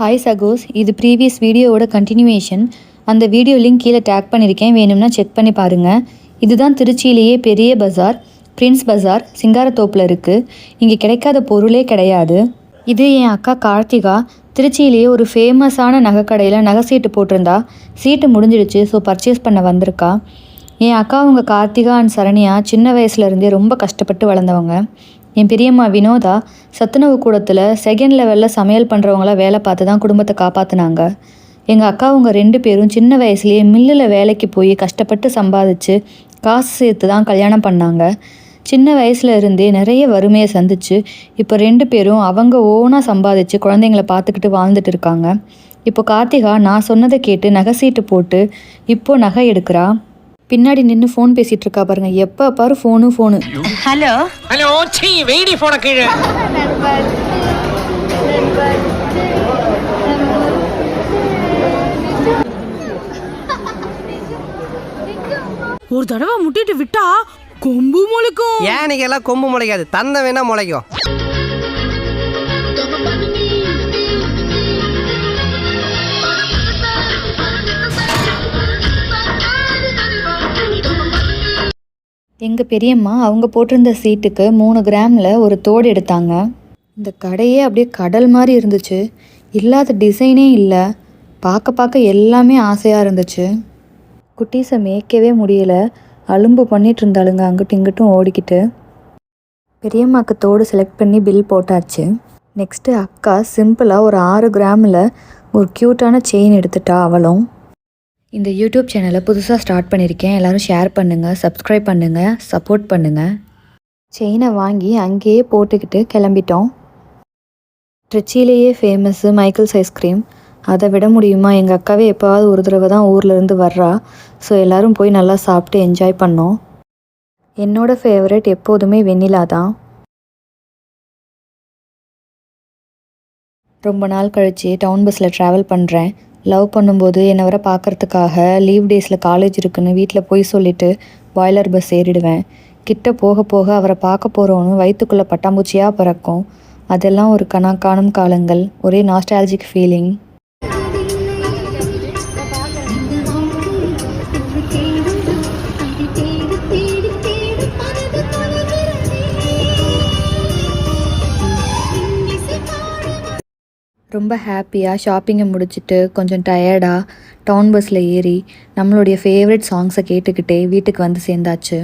Hi சகோஸ், இது previous வீடியோவோட continuation. அந்த வீடியோ லிங்க் கீழே டேக் பண்ணியிருக்கேன், வேணும்னா செக் பண்ணி பாருங்கள். இதுதான் திருச்சியிலேயே பெரிய பஜார், பிரின்ஸ் பஜார், சிங்காரத்தோப்பில் இருக்குது. இங்கே கிடைக்காத பொருளே கிடையாது. இது என் அக்கா கார்த்திகா திருச்சியிலேயே ஒரு ஃபேமஸான நகைக்கடையில் நகை சீட்டு போட்டிருந்தா. சீட்டு முடிஞ்சிடுச்சு, ஸோ பர்ச்சேஸ் பண்ண வந்திருக்கா. என் அக்கா அவங்க கார்த்திகா அண்ட் சரண்யா சின்ன வயசுலேருந்தே ரொம்ப கஷ்டப்பட்டு வளர்ந்தவங்க. என் பெரியம்மா வினோதா சத்துணவு கூடத்தில் செகண்ட் லெவலில் சமையல் பண்ணுறவங்கள வேலை பார்த்து தான் குடும்பத்தை காப்பாற்றினாங்க. எங்கள் அக்காவுங்க 2 பேரும் சின்ன வயசுலேயே மில்லில் வேலைக்கு போய் கஷ்டப்பட்டு சம்பாதிச்சு காசு சேர்த்து தான் கல்யாணம் பண்ணாங்க. சின்ன வயசுல இருந்தே நிறைய வறுமையை சந்திச்சு இப்போ 2 பேரும் அவங்க ஓனாக சம்பாதிச்சு குழந்தைங்கள பார்த்துக்கிட்டு வாழ்ந்துட்டு இருக்காங்க. இப்போ கார்த்திகா நான் சொன்னதை கேட்டு நகை சீட்டு போட்டு இப்போ நகை எடுக்கிறா. பின்னாடி நின்று ஃபோன் பேசிட்டு இருக்கா பாருங்க, எப்போ பாரு ஃபோனு. ஹலோ ஹலோ, சீ வெயிடி போன கீழே. ஒரு தடவை முட்டிட்டு விட்டா கொம்பு முளைக்கும். ஏனிக்கெல்லாம் கொம்பு முளைக்காது, தந்தை வேணா முளைக்கும். எங்கள் பெரியம்மா அவங்க போட்டிருந்த சீட்டுக்கு 3 கிராமில் ஒரு தோடு எடுத்தாங்க. இந்த கடையே அப்படியே கடல் மாதிரி இருந்துச்சு. இல்லாத டிசைனே இல்லை. பார்க்க எல்லாமே ஆசையாக இருந்துச்சு. குட்டீஸை மேய்க்கவே முடியல, அலும்பு பண்ணிட்டு இருந்தாளுங்க அங்கிட்டும் இங்கிட்டும் ஓடிக்கிட்டு. பெரியம்மாவுக்கு தோடு செலக்ட் பண்ணி பில் போட்டாச்சு. நெக்ஸ்ட்டு அக்கா சிம்பிளாக ஒரு 6 கிராமில் ஒரு க்யூட்டான செயின் எடுத்துட்டா அவளும். இந்த யூடியூப் சேனலை புதுசாக ஸ்டார்ட் பண்ணியிருக்கேன், எல்லோரும் ஷேர் பண்ணுங்கள், சப்ஸ்கிரைப் பண்ணுங்கள், சப்போர்ட் பண்ணுங்கள். செயினை வாங்கி அங்கேயே போட்டுக்கிட்டு கிளம்பிட்டோம். திருச்சியிலேயே ஃபேமஸ்ஸு மைக்கேல்ஸ் ஐஸ்கிரீம். அதை விட முடியுமா? எங்கள் அக்காவே எப்போவாவது ஒரு தடவை தான் ஊர்லேருந்து வர்றா. ஸோ எல்லோரும் போய் நல்லா சாப்பிட்டு என்ஜாய் பண்ணோம். என்னோடய ஃபேவரட் எப்போதுமே வெண்ணிலா தான். ரொம்ப நாள் கழித்து டவுன் பஸ்ஸில் ட்ராவல் பண்ணுறேன். லவ் பண்ணும்போது என்னை வர பார்க்குறதுக்காக லீவ் டேஸில் காலேஜ் இருக்குன்னு வீட்டில் போய் சொல்லிவிட்டு பாய்லர் பஸ் ஏறிடுவேன். கிட்ட போக போக அவரை பார்க்க போகிறோன்னு வயிற்றுக்குள்ளே பட்டாம்பூச்சியாக பறக்கும். அதெல்லாம் ஒரு காணும் காலங்கள், ஒரே நாஸ்டாலஜிக் ஃபீலிங். ரொம்ப ஹாப்பியாக ஷாப்பிங்கை முடிச்சுட்டு கொஞ்சம் டயர்டாக டவுன் பஸ்ஸில் ஏறி நம்மளுடைய ஃபேவரட் சாங்ஸை கேட்டுக்கிட்டே வீட்டுக்கு வந்து சேர்ந்தாச்சு.